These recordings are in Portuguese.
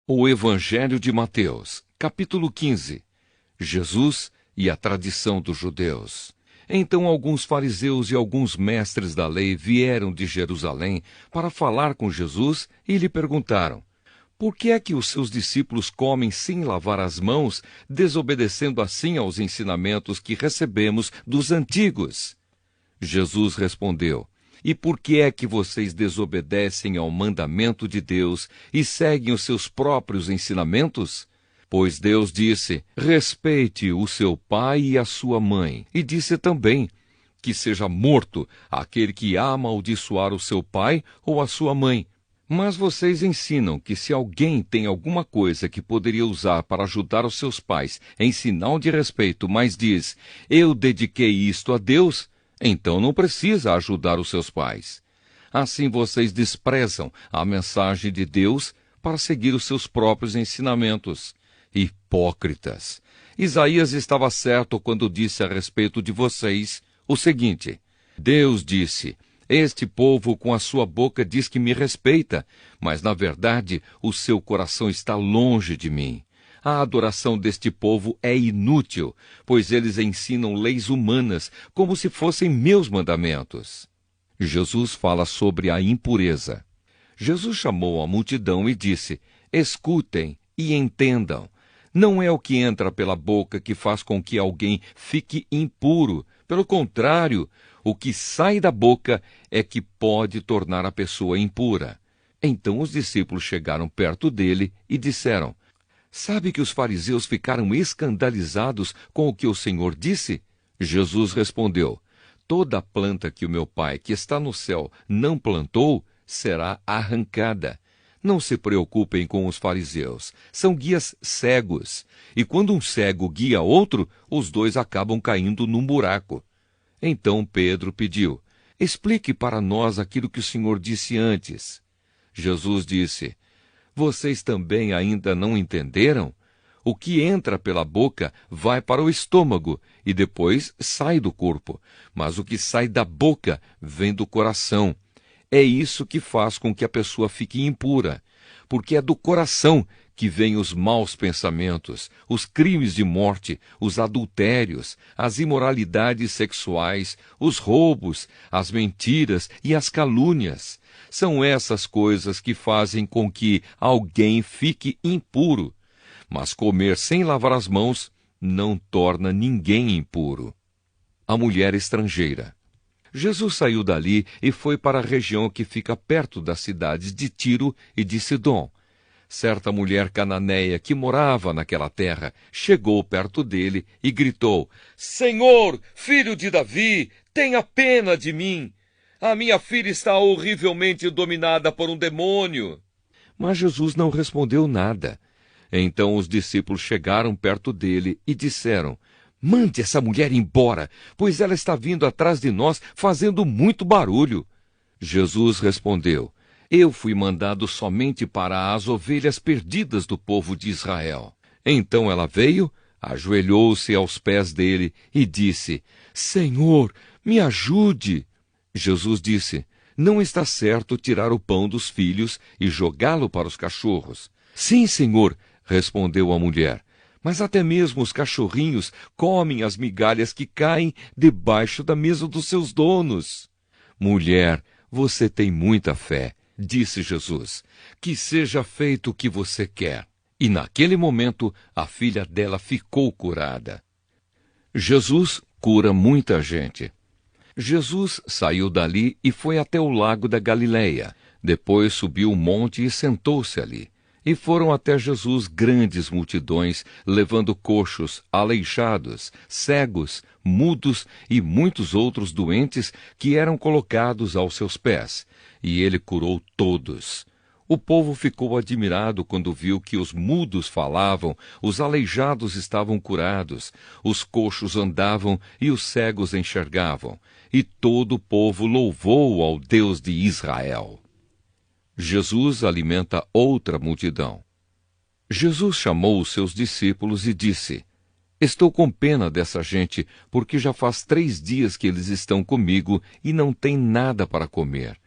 O Evangelho de Mateus, capítulo 15. Jesus e a tradição dos judeus. Então alguns fariseus e alguns mestres da lei vieram de Jerusalém para falar com Jesus e lhe perguntaram: por que é que os seus discípulos comem sem lavar as mãos, desobedecendo assim aos ensinamentos que recebemos dos antigos? Jesus respondeu: e por que é que vocês desobedecem ao mandamento de Deus e seguem os seus próprios ensinamentos? Pois Deus disse: respeite o seu pai e a sua mãe. E disse também: que seja morto aquele que amaldiçoar o seu pai ou a sua mãe. Mas vocês ensinam que se alguém tem alguma coisa que poderia usar para ajudar os seus pais em sinal de respeito, mas diz: eu dediquei isto a Deus, então não precisa ajudar os seus pais. Assim vocês desprezam a mensagem de Deus para seguir os seus próprios ensinamentos. Hipócritas! Isaías estava certo quando disse a respeito de vocês o seguinte: Deus disse: este povo com a sua boca diz que me respeita, mas na verdade o seu coração está longe de mim. A adoração deste povo é inútil, pois eles ensinam leis humanas como se fossem meus mandamentos. Jesus fala sobre a impureza. Jesus chamou a multidão e disse: escutem e entendam. Não é o que entra pela boca que faz com que alguém fique impuro. Pelo contrário, o que sai da boca é que pode tornar a pessoa impura. Então os discípulos chegaram perto dele e disseram: sabe que os fariseus ficaram escandalizados com o que o Senhor disse? Jesus respondeu: toda planta que o meu Pai, que está no céu, não plantou, será arrancada. Não se preocupem com os fariseus, são guias cegos. E quando um cego guia outro, os dois acabam caindo num buraco. Então Pedro pediu: explique para nós aquilo que o Senhor disse antes. Jesus disse: vocês também ainda não entenderam? O que entra pela boca vai para o estômago e depois sai do corpo. Mas o que sai da boca vem do coração. É isso que faz com que a pessoa fique impura, porque é do coração que vêm os maus pensamentos, os crimes de morte, os adultérios, as imoralidades sexuais, os roubos, as mentiras e as calúnias. São essas coisas que fazem com que alguém fique impuro. Mas comer sem lavar as mãos não torna ninguém impuro. A mulher estrangeira. Jesus saiu dali e foi para a região que fica perto das cidades de Tiro e de Sidom. Certa mulher cananeia que morava naquela terra chegou perto dele e gritou: Senhor, filho de Davi, tenha pena de mim. A minha filha está horrivelmente dominada por um demônio. Mas Jesus não respondeu nada. Então os discípulos chegaram perto dele e disseram: mande essa mulher embora, pois ela está vindo atrás de nós fazendo muito barulho. Jesus respondeu: eu fui mandado somente para as ovelhas perdidas do povo de Israel. Então ela veio, ajoelhou-se aos pés dele e disse: Senhor, me ajude. Jesus disse: não está certo tirar o pão dos filhos e jogá-lo para os cachorros. Sim, Senhor, respondeu a mulher, mas até mesmo os cachorrinhos comem as migalhas que caem debaixo da mesa dos seus donos. Mulher, você tem muita fé, disse Jesus, que seja feito o que você quer. E naquele momento a filha dela ficou curada. Jesus cura muita gente. Jesus saiu dali e foi até o lago da Galileia. Depois subiu um monte e sentou-se ali. E foram até Jesus grandes multidões, levando coxos, aleijados, cegos, mudos e muitos outros doentes que eram colocados aos seus pés. E ele curou todos. O povo ficou admirado quando viu que os mudos falavam, os aleijados estavam curados, os coxos andavam e os cegos enxergavam. E todo o povo louvou ao Deus de Israel. Jesus alimenta outra multidão. Jesus chamou os seus discípulos e disse: estou com pena dessa gente, porque já faz 3 dias que eles estão comigo e não têm nada para comer.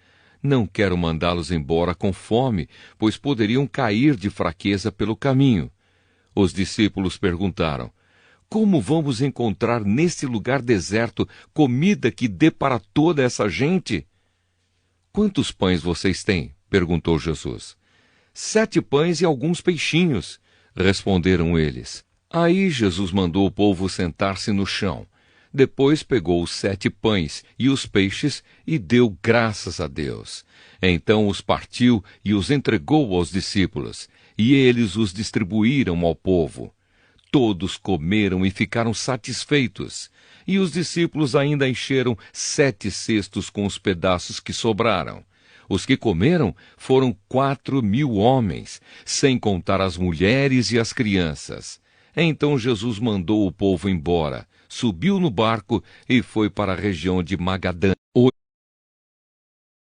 Não quero mandá-los embora com fome, pois poderiam cair de fraqueza pelo caminho. Os discípulos perguntaram: Como vamos encontrar neste lugar deserto comida que dê para toda essa gente? Quantos pães vocês têm? Perguntou Jesus. 7 pães e alguns peixinhos, responderam eles. Aí Jesus mandou o povo sentar-se no chão. Depois pegou os 7 pães e os peixes e deu graças a Deus. Então os partiu e os entregou aos discípulos, e eles os distribuíram ao povo. Todos comeram e ficaram satisfeitos, e os discípulos ainda encheram 7 cestos com os pedaços que sobraram. Os que comeram foram 4.000 homens, sem contar as mulheres e as crianças. Então Jesus mandou o povo embora, subiu no barco e foi para a região de Magadã.